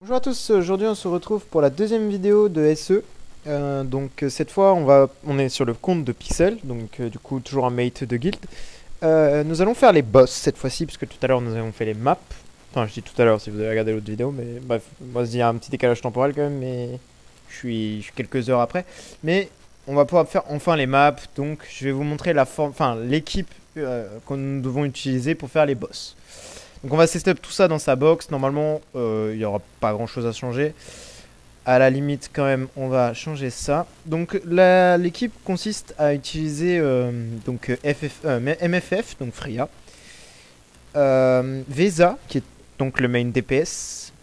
Bonjour à tous, aujourd'hui on se retrouve pour la deuxième vidéo de SE. Cette fois on est sur le compte de Pixel, du coup toujours un mate de guild. Nous allons faire les boss cette fois-ci, parce que tout à l'heure nous avons fait les maps. Enfin je dis tout à l'heure si vous avez regardé l'autre vidéo, mais bref, moi il y a un petit décalage temporel quand même, mais je suis quelques heures après. Mais on va pouvoir faire enfin les maps, donc je vais vous montrer la forme, enfin l'équipe que nous devons utiliser pour faire les boss. Donc on va setup tout ça dans sa box. Normalement, il n'y aura pas grand chose à changer. À la limite, quand même, on va changer ça. Donc l'équipe consiste à utiliser MFF, donc Freya. Vesa, qui est donc le main DPS.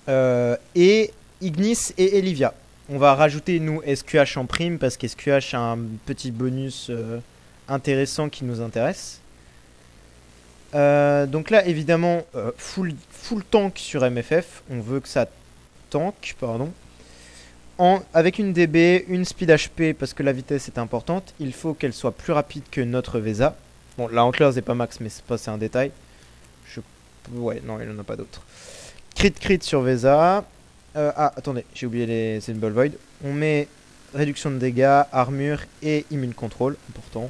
Et Ignis et Elivia. On va rajouter, nous, SQH en prime, parce qu'SQH a un petit bonus intéressant qui nous intéresse. Donc là, évidemment, full tank sur MFF. On veut que ça tank, pardon. Avec une DB, une speed HP, parce que la vitesse est importante. Il faut qu'elle soit plus rapide que notre Vesa. Bon, la Antlers n'est pas max, mais c'est un détail. Ouais, non, il n'en a pas d'autres. Crit sur Vesa. Attendez, j'ai oublié les Symbol Void. On met réduction de dégâts, armure et immune control. Important.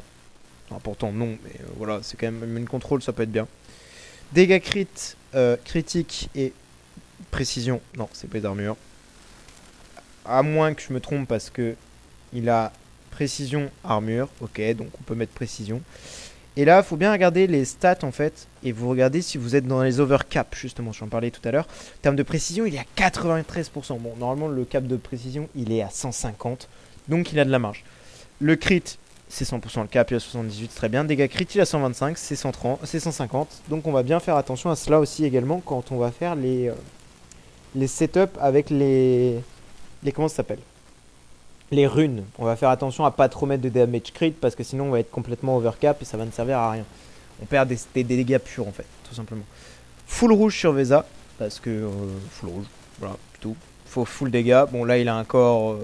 Pourtant non, mais voilà, c'est quand même une contrôle, ça peut être bien. Dégâts critique et précision. Non, c'est pas d'armure. À moins que je me trompe parce que il a précision, armure. Ok, donc on peut mettre précision. Et là, il faut bien regarder les stats en fait. Et vous regardez si vous êtes dans les overcaps, justement, j'en parlais tout à l'heure. En termes de précision, il est à 93%. Bon, normalement, le cap de précision, il est à 150. Donc il a de la marge. Le crit, c'est 100% le cap, il a 78, très bien. Dégâts crit, il a 125, c'est 150. Donc on va bien faire attention à cela aussi également quand on va faire les setups avec les comment ça s'appelle, les runes. On va faire attention à pas trop mettre de damage crit parce que sinon on va être complètement overcap et ça va ne servir à rien. On perd des dégâts purs en fait, tout simplement. Full rouge sur Vesa, parce que full rouge, voilà, tout. Faut full dégâts. Bon là il a un corps...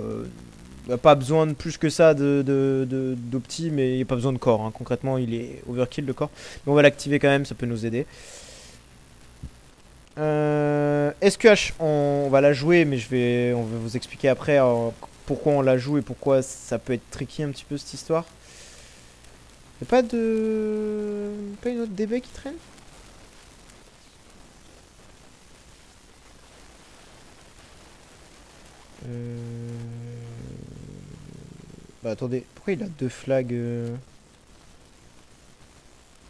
il n'a pas besoin de plus que ça d'opti, mais il n'y a pas besoin de corps. Hein. Concrètement, il est overkill de corps. Mais on va l'activer quand même, ça peut nous aider. SQH, on va la jouer, mais on va vous expliquer après pourquoi on la joue et pourquoi ça peut être tricky un petit peu cette histoire. Il n'y a pas une autre DB qui traîne? Bah attendez, pourquoi il a deux flags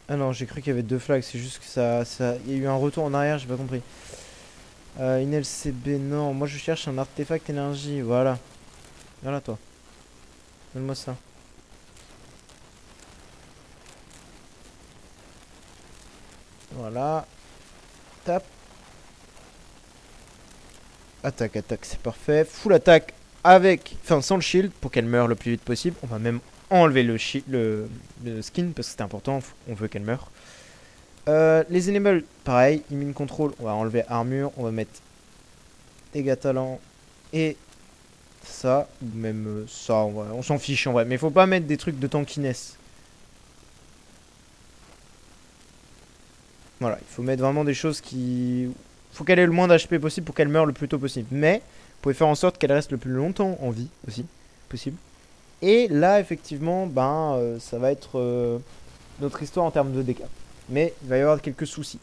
Ah non, j'ai cru qu'il y avait deux flags, c'est juste que il y a eu un retour en arrière, j'ai pas compris. Une LCB, non, moi je cherche un artefact énergie, voilà. Voilà toi. Donne-moi ça. Voilà. Tape. Attaque, c'est parfait. Full attaque enfin sans le shield pour qu'elle meure le plus vite possible. On va même enlever le skin parce que c'est important, on veut qu'elle meure. Les enables, pareil, immune control, on va enlever armure, on va mettre dégâts talent et ça, ou même ça, on s'en fiche en vrai, mais faut pas mettre des trucs de tankiness. Voilà, il faut mettre vraiment des choses qui... Faut qu'elle ait le moins d'HP possible pour qu'elle meure le plus tôt possible. Mais, vous pouvez faire en sorte qu'elle reste le plus longtemps en vie aussi, possible. Et là, effectivement, ça va être notre histoire en termes de dégâts. Mais il va y avoir quelques soucis.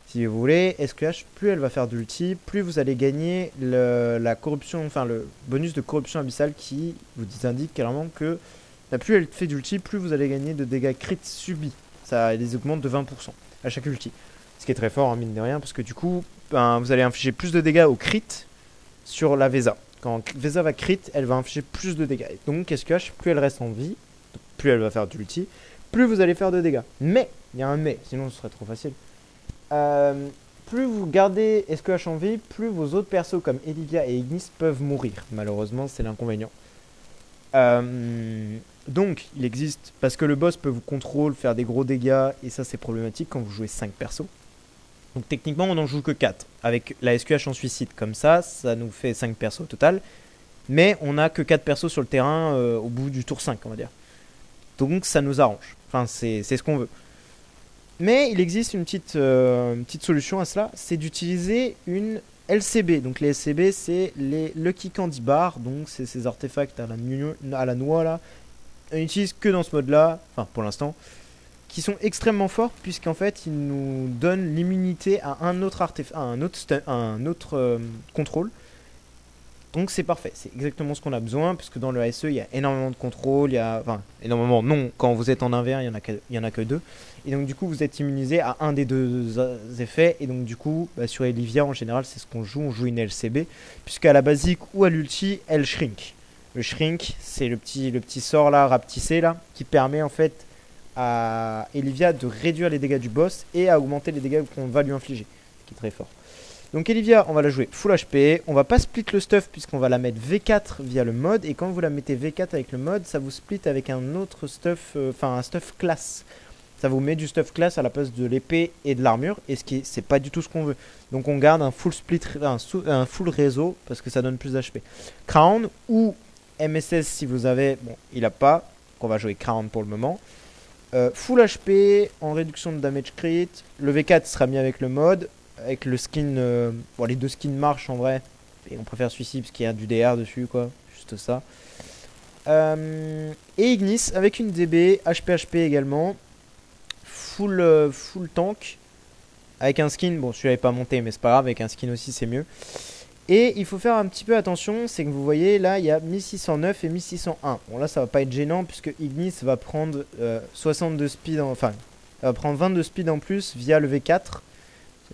Si vous voulez, SQH, plus elle va faire d'ulti, plus vous allez gagner la corruption, enfin le bonus de corruption abyssale qui vous indique clairement que plus elle fait d'ulti, plus vous allez gagner de dégâts crit subis. Ça les augmente de 20% à chaque ulti. Ce qui est très fort, hein, mine de rien, parce que du coup, vous allez infliger plus de dégâts au crit sur la Vesa. Quand Vesa va crit, elle va infliger plus de dégâts. Et donc, SQH, plus elle reste en vie, plus elle va faire d'ulti, plus vous allez faire de dégâts. Mais, il y a un mais, sinon ce serait trop facile. Plus vous gardez SQH en vie, plus vos autres persos comme Elivia et Ignis peuvent mourir. Malheureusement, c'est l'inconvénient. Donc, il existe, parce que le boss peut vous contrôler, faire des gros dégâts, et ça c'est problématique quand vous jouez 5 persos. Donc techniquement on n'en joue que 4. Avec la SQH en suicide comme ça nous fait 5 persos au total. Mais on n'a que 4 persos sur le terrain au bout du tour 5 on va dire. Donc ça nous arrange. Enfin c'est ce qu'on veut. Mais il existe une petite solution à cela, c'est d'utiliser une LCB. Donc les LCB, c'est les Lucky Candy Bar, donc c'est ces artefacts à la noix là. On n'utilise que dans ce mode là, enfin pour l'instant, qui sont extrêmement forts puisqu'en fait ils nous donnent l'immunité à un autre artefact, à un autre contrôle. Donc c'est parfait, c'est exactement ce qu'on a besoin, puisque dans le ASE il y a énormément de contrôles, enfin énormément non, quand vous êtes en 1v1 il y en a que 2, et donc du coup vous êtes immunisé à un des deux effets, et donc du coup sur Elivia en général c'est ce qu'on joue, on joue une LCB, puisqu'à la basique ou à l'ulti elle shrink. Le shrink c'est le petit sort là, rapetissé là, qui permet en fait à Elivia de réduire les dégâts du boss et à augmenter les dégâts qu'on va lui infliger, ce qui est très fort. Donc Elivia, on va la jouer full HP, on va pas split le stuff puisqu'on va la mettre V4 via le mode, et quand vous la mettez V4 avec le mode, ça vous split avec un autre stuff, un stuff classe. Ça vous met du stuff classe à la place de l'épée et de l'armure, et c'est pas du tout ce qu'on veut. Donc on garde un full split, un full réseau parce que ça donne plus d'HP. Crown ou MSS si vous avez, bon il a pas, donc on va jouer Crown pour le moment. Full HP en réduction de damage crit, le V4 sera mis avec le mode. Avec le skin, bon les deux skins marchent en vrai, et on préfère celui-ci parce qu'il y a du DR dessus quoi, juste ça. Et Ignis avec une DB, HP également, full tank, avec un skin, bon celui-là n'est pas monté mais c'est pas grave, avec un skin aussi c'est mieux. Et il faut faire un petit peu attention, c'est que vous voyez là il y a 1609 et 1601. Bon là ça va pas être gênant puisque Ignis va prendre 62 speed, enfin elle va prendre 22 speed en plus via le V4.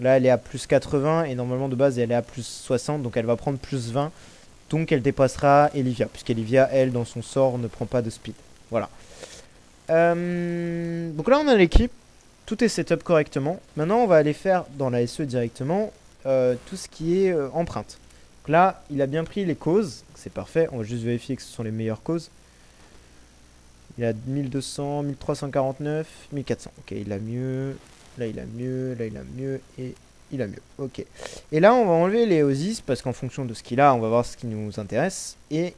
Là elle est à plus 80 et normalement de base elle est à plus 60, donc elle va prendre plus 20. Donc elle dépassera Elivia, puisqu'Elivia elle dans son sort ne prend pas de speed. Voilà. Donc là on a l'équipe, tout est setup correctement. Maintenant on va aller faire dans la SE directement tout ce qui est empreinte. Donc là il a bien pris les causes, c'est parfait, on va juste vérifier que ce sont les meilleures causes. Il a 1200, 1349, 1400, ok il a mieux. Là il a mieux, là il a mieux, et il a mieux. Ok. Et là on va enlever les Osis parce qu'en fonction de ce qu'il a, on va voir ce qui nous intéresse. Et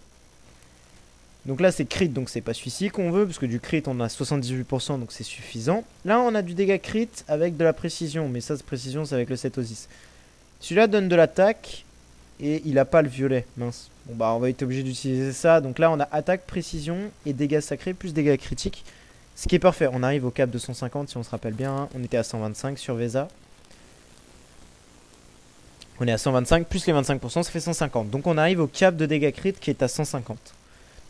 donc là c'est crit, donc c'est pas celui-ci qu'on veut, parce que du crit on a 78%, donc c'est suffisant. Là on a du dégât crit avec de la précision, mais ça c'est précision c'est avec le 7 Osis. Celui-là donne de l'attaque, et il a pas le violet, mince. Bon bah on va être obligé d'utiliser ça. Donc là on a attaque, précision et dégâts sacrés plus dégâts critiques. Ce qui est parfait, on arrive au cap de 150 si on se rappelle bien, on était à 125 sur Vesa. On est à 125, plus les 25%, ça fait 150. Donc on arrive au cap de dégâts crit qui est à 150.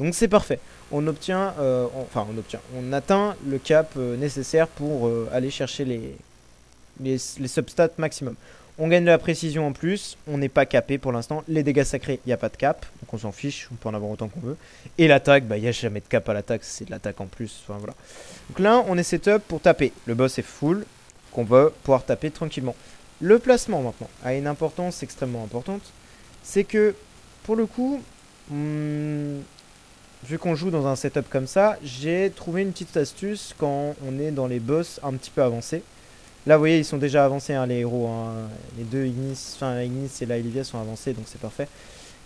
Donc c'est parfait. On obtient, on atteint le cap nécessaire pour aller chercher les substats maximum. On gagne de la précision en plus, on n'est pas capé pour l'instant. Les dégâts sacrés, il n'y a pas de cap, donc on s'en fiche, on peut en avoir autant qu'on veut. Et l'attaque, il n'y a jamais de cap à l'attaque, c'est de l'attaque en plus. Enfin, voilà. Donc là, on est setup pour taper. Le boss est full, qu'on va pouvoir taper tranquillement. Le placement maintenant a une importance extrêmement importante. C'est que, pour le coup, vu qu'on joue dans un setup comme ça, j'ai trouvé une petite astuce quand on est dans les boss un petit peu avancés. Là, vous voyez, ils sont déjà avancés, hein, les héros. Hein. Les deux Ignis et la Elivia sont avancés, donc c'est parfait.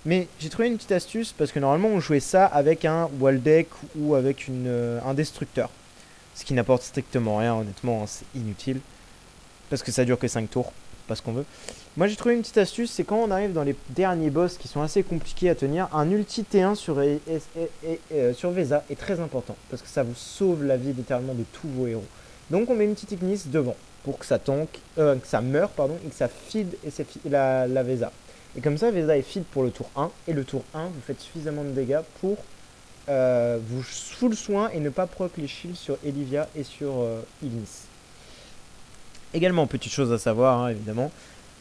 Mais j'ai trouvé une petite astuce, parce que normalement, on jouait ça avec un Waldeck ou avec un destructeur. Ce qui n'apporte strictement rien, honnêtement, hein, c'est inutile. Parce que ça dure que 5 tours, pas ce qu'on veut. Moi, j'ai trouvé une petite astuce, c'est quand on arrive dans les derniers boss qui sont assez compliqués à tenir, un ulti T1 sur Vesa est très important. Parce que ça vous sauve la vie littéralement de tous vos héros. Donc, on met une petite Ignis devant. Pour que ça que ça meure pardon, et que ça feed la Vesa. Et comme ça, Vesa est feed pour le tour 1. Et le tour 1, vous faites suffisamment de dégâts pour vous full soin et ne pas proc les shields sur Elivia et sur Ignis. Également, petite chose à savoir, hein, évidemment,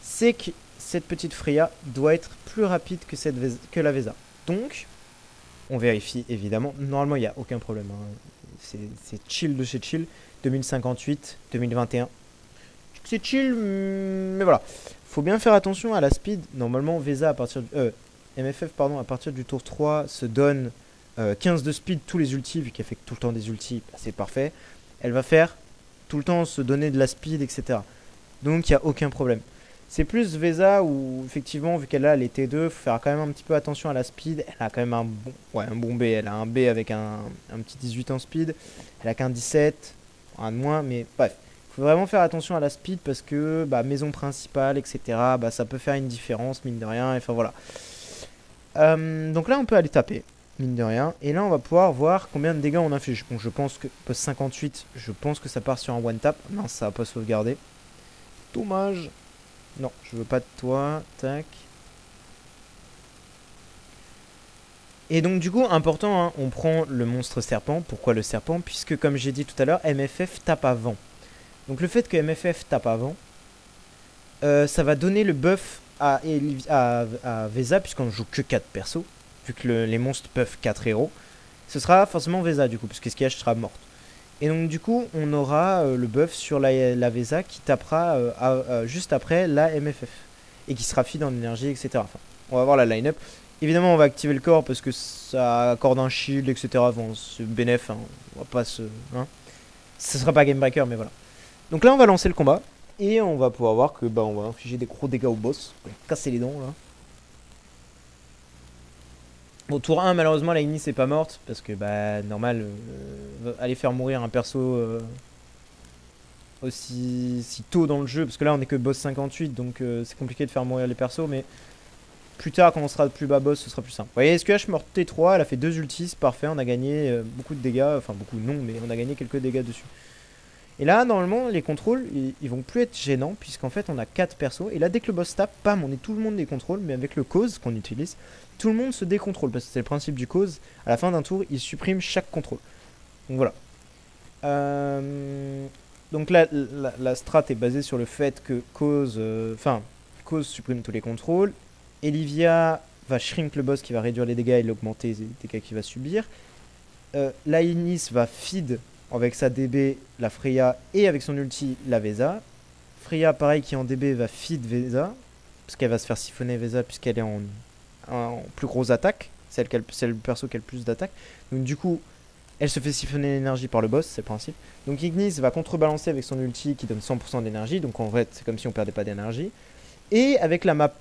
c'est que cette petite Freya doit être plus rapide que la Vesa. Donc, on vérifie évidemment. Normalement, il n'y a aucun problème. Hein. C'est chill de chez chill. 2058, 2021. C'est chill, mais voilà. Faut bien faire attention à la speed. Normalement, Vesa à partir du MFF pardon, à partir du tour 3 se donne 15 de speed tous les ultis, vu qu'elle fait tout le temps des ultis, bah, c'est parfait. Elle va faire tout le temps se donner de la speed, etc. Donc il n'y a aucun problème. C'est plus Vesa où effectivement, vu qu'elle a les T2, faut faire quand même un petit peu attention à la speed. Elle a quand même un bon B. Elle a un B avec un petit 18 en speed. Elle a qu'un 17, un de moins, mais bref. faut vraiment faire attention à la speed parce que bah, maison principale, etc. Bah, ça peut faire une différence, mine de rien. Enfin voilà. Donc là, on peut aller taper, mine de rien. Et là, on va pouvoir voir combien de dégâts on inflige. Bon, je pense que post 58, je pense que ça part sur un one tap. Non, ça va pas sauvegarder. Dommage. Non, je veux pas de toi. Tac. Et donc du coup, important, hein, on prend le monstre serpent. Pourquoi le serpent? Puisque comme j'ai dit tout à l'heure, MFF tape avant. Donc le fait que MFF tape avant, ça va donner le buff à Vesa, puisqu'on joue que 4 persos, vu que les monstres peuvent 4 héros. Ce sera forcément Vesa du coup, puisque Skiash sera morte. Et donc du coup, on aura le buff sur la Vesa qui tapera juste après la MFF. Et qui sera feed en énergie, etc. Enfin, on va voir la line-up. Évidemment, on va activer le corps parce que ça accorde un shield, etc. Bon, c'est bénéf, hein. On va pas se... Hein. Ce sera pas game breaker, mais voilà. Donc là, on va lancer le combat. Et on va pouvoir voir que bah, on va infliger des gros dégâts au boss. On va casser les dents, là. Bon, tour 1, malheureusement, la Ignis est pas morte. Parce que, bah, normal, aller faire mourir un perso aussi si tôt dans le jeu. Parce que là, on est que boss 58, donc c'est compliqué de faire mourir les persos, mais... Plus tard, quand on sera plus bas boss, ce sera plus simple. Vous voyez, SQH mort T3, elle a fait 2 ultis, parfait, on a gagné beaucoup de dégâts, enfin beaucoup non, mais on a gagné quelques dégâts dessus. Et là, normalement, les contrôles, ils vont plus être gênants, puisqu'en fait, on a 4 persos, et là, dès que le boss tape, pam, on est tout le monde des contrôles, mais avec le cause qu'on utilise, tout le monde se décontrôle, parce que c'est le principe du cause, à la fin d'un tour, il supprime chaque contrôle. Donc voilà. Donc là, la strat est basée sur le fait que cause supprime tous les contrôles. Elivia va shrink le boss qui va réduire les dégâts et l'augmenter les dégâts qu'il va subir. La Ignis va feed avec sa DB la Freya et avec son ulti la Vesa. Freya pareil qui en DB va feed Vesa parce qu'elle va se faire siphonner Vesa puisqu'elle est en plus grosse attaque. C'est le perso qui a le plus d'attaque. Donc du coup elle se fait siphonner l'énergie par le boss, c'est le principe. Donc Ignis va contrebalancer avec son ulti qui donne 100% d'énergie. Donc en vrai c'est comme si on perdait pas d'énergie. Et avec la map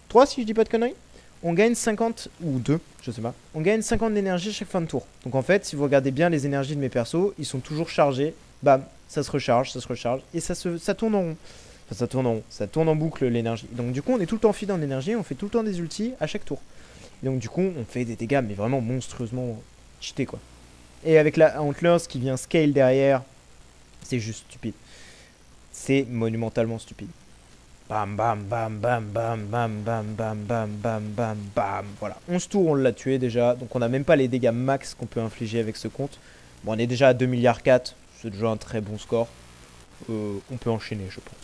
3 si je dis pas de conneries, on gagne 50 ou 2, je sais pas. On gagne 50 d'énergie à chaque fin de tour. Donc en fait, si vous regardez bien les énergies de mes persos, ils sont toujours chargés. Bam, ça se recharge et ça tourne en rond. Enfin, ça tourne en rond, ça tourne en boucle l'énergie. Donc du coup, on est tout le temps feed en énergie, on fait tout le temps des ultis à chaque tour. Et donc du coup, on fait des dégâts mais vraiment monstrueusement cheatés quoi. Et avec la Antlers qui vient scale derrière, c'est juste stupide. C'est monumentalement stupide. Bam, bam, bam, bam, bam, bam, bam, bam, bam, bam, bam, bam. Voilà, 11 tours, on l'a tué déjà. Donc on n'a même pas les dégâts max qu'on peut infliger avec ce compte. Bon, on est déjà à 2 milliards 4. C'est déjà un très bon score. On peut enchaîner, je pense.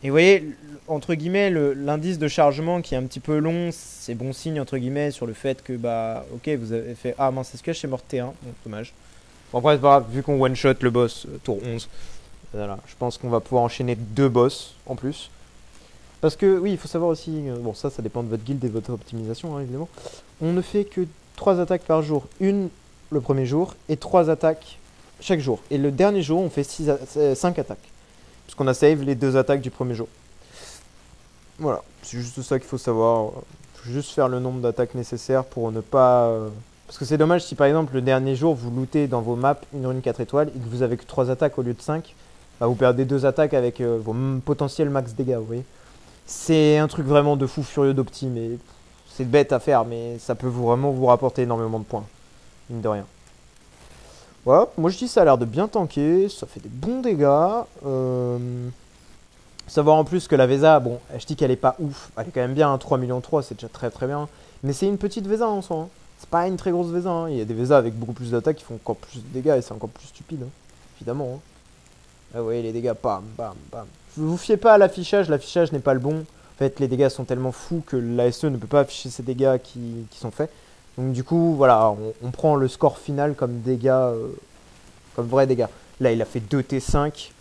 Et vous voyez, entre guillemets, l'indice de chargement qui est un petit peu long, c'est bon signe, entre guillemets, sur le fait que, bah, ok, vous avez fait... Ah mince, est-ce que je suis mort T1 bon, dommage. Bon, après, c'est pas grave, vu qu'on one-shot le boss, tour 11. Voilà, je pense qu'on va pouvoir enchaîner 2 boss en plus. Parce que, oui, il faut savoir aussi, bon ça dépend de votre guild et de votre optimisation, hein, évidemment. On ne fait que 3 attaques par jour. Une le premier jour et 3 attaques chaque jour. Et le dernier jour, on fait 5 attaques. Parce qu'on a save les 2 attaques du premier jour. Voilà, c'est juste ça qu'il faut savoir. Il faut juste faire le nombre d'attaques nécessaires pour ne pas... Parce que c'est dommage si par exemple le dernier jour, vous lootez dans vos maps une rune 4 étoiles et que vous avez que 3 attaques au lieu de 5. Bah, vous perdez 2 attaques avec vos potentiels max dégâts, vous voyez. C'est un truc vraiment de fou furieux d'opti, mais c'est bête à faire, mais ça peut vraiment vous rapporter énormément de points, mine de rien. Voilà, moi je dis ça a l'air de bien tanker, ça fait des bons dégâts. Savoir en plus que la Vesa, bon, je dis qu'elle est pas ouf, elle est quand même bien, hein, 3 millions 3, c'est déjà très très bien. Mais c'est une petite Vesa en soi, hein. C'est pas une très grosse Vesa, hein. Il y a des Vesa avec beaucoup plus d'attaques qui font encore plus de dégâts et c'est encore plus stupide, hein, évidemment, hein. Ah ouais, les dégâts, bam, bam, bam. Vous fiez pas à l'affichage n'est pas le bon. En fait, les dégâts sont tellement fous que l'ASE ne peut pas afficher ces dégâts qui sont faits. Donc du coup, voilà, on prend le score final comme dégâts, comme vrais dégâts. Là, il a fait 2T5,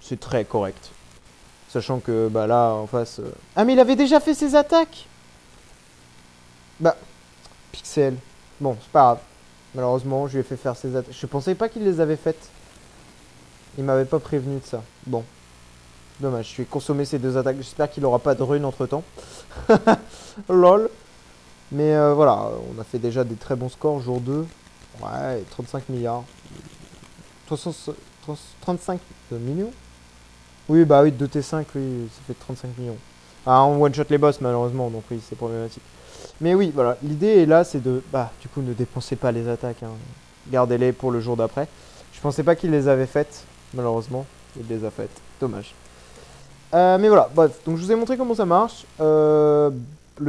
c'est très correct. Sachant que, bah là, en face... Ah, mais il avait déjà fait ses attaques. Bah, Pixel. Bon, c'est pas grave. Malheureusement, je lui ai fait faire ses attaques. Je pensais pas qu'il les avait faites. Il m'avait pas prévenu de ça. Bon. Dommage, je vais consommer ces 2 attaques. J'espère qu'il aura pas de rune entre temps. Lol. Mais voilà, on a fait déjà des très bons scores jour 2. Ouais, 35 milliards. 35 millions. Oui, bah oui, 2T5, oui, ça fait 35 millions. Ah, on one-shot les boss, malheureusement, donc oui, c'est problématique. Mais oui, voilà, l'idée est là, c'est de... Bah, du coup, ne dépensez pas les attaques, hein. Gardez-les pour le jour d'après. Je pensais pas qu'il les avait faites, malheureusement. Il les a faites, dommage. Mais voilà, bref, donc je vous ai montré comment ça marche. Le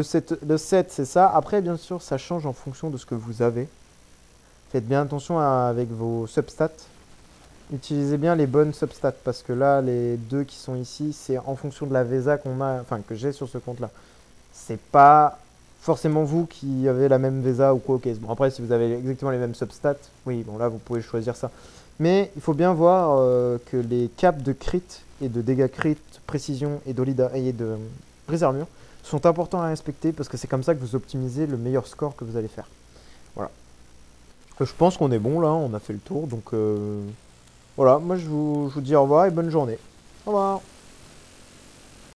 set, c'est ça. Après, bien sûr, ça change en fonction de ce que vous avez. Faites bien attention avec vos substats. Utilisez bien les bonnes substats parce que là, les deux qui sont ici, c'est en fonction de la VESA qu'on a, enfin que j'ai sur ce compte-là. C'est pas forcément vous qui avez la même VESA ou quoi. Ok, bon après si vous avez exactement les mêmes substats, oui, bon là vous pouvez choisir ça. Mais il faut bien voir que les caps de crit et de dégâts crit, précision et de brise-armure sont importants à respecter parce que c'est comme ça que vous optimisez le meilleur score que vous allez faire. Voilà. Je pense qu'on est bon là, on a fait le tour donc. Voilà, moi je vous dis au revoir et bonne journée. Au revoir.